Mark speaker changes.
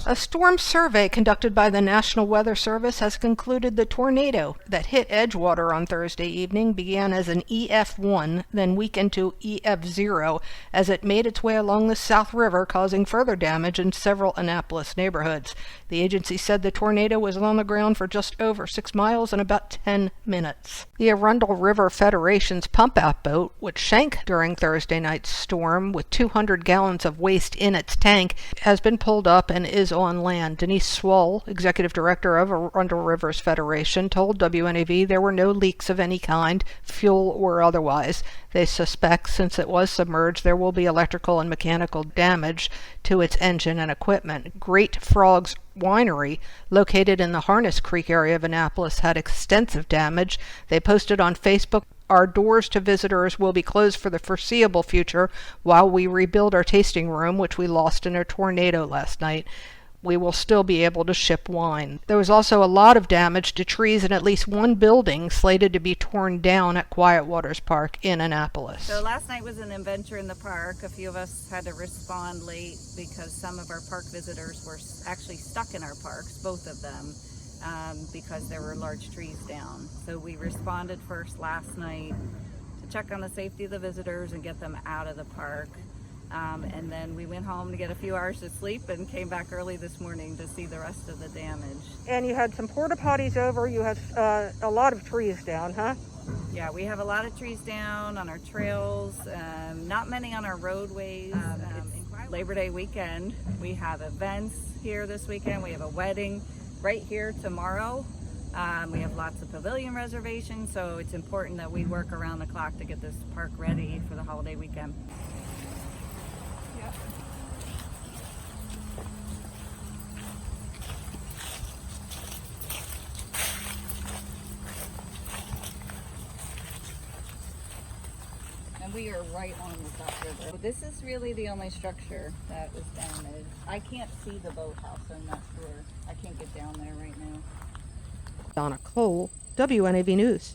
Speaker 1: A storm survey conducted by the National Weather Service has concluded the tornado that hit Edgewater on Thursday evening began as an EF1, then weakened to EF0 as it made its way along the South River, causing further damage in several Annapolis neighborhoods. The agency said the tornado was on the ground for just over 6 miles in about 10 minutes. The Arundel River Federation's pump-out boat, which sank during Thursday night's storm with 200 gallons of waste in its tank, has been pulled up and is on land. Denise Swall, executive director of Arundel Rivers Federation, told WNAV there were no leaks of any kind, fuel or otherwise. They suspect, since it was submerged, there will be electrical and mechanical damage to its engine and equipment. Great Frogs Winery, located in the Harness Creek area of Annapolis, had extensive damage. They posted on Facebook, "Our doors to visitors will be closed for the foreseeable future while we rebuild our tasting room, which we lost in a tornado last night. We will still be able to ship wine." There was also a lot of damage to trees in at least one building slated to be torn down at Quiet Waters Park in Annapolis.
Speaker 2: So last night was an adventure in the park. A few of us had to respond late because some of our park visitors were actually stuck in our parks, both of them, because there were large trees down. So we responded first last night to check on the safety of the visitors and get them out of the park. And then we went home to get a few hours of sleep and came back early this morning to see the rest of the damage.
Speaker 1: And you had some porta potties over. You had a lot of trees down, huh?
Speaker 2: Yeah, we have a lot of trees down on our trails, not many on our roadways. It's Labor Day weekend. We have events here this weekend. We have a wedding right here tomorrow. We have lots of pavilion reservations, so it's important that we work around the clock to get this park ready for the holiday weekend. And we are right on the South River. This is really the only structure that was damaged. I can't see the boathouse, so I'm not sure. I can't get down there right now.
Speaker 1: Donna Cole, WNAV News.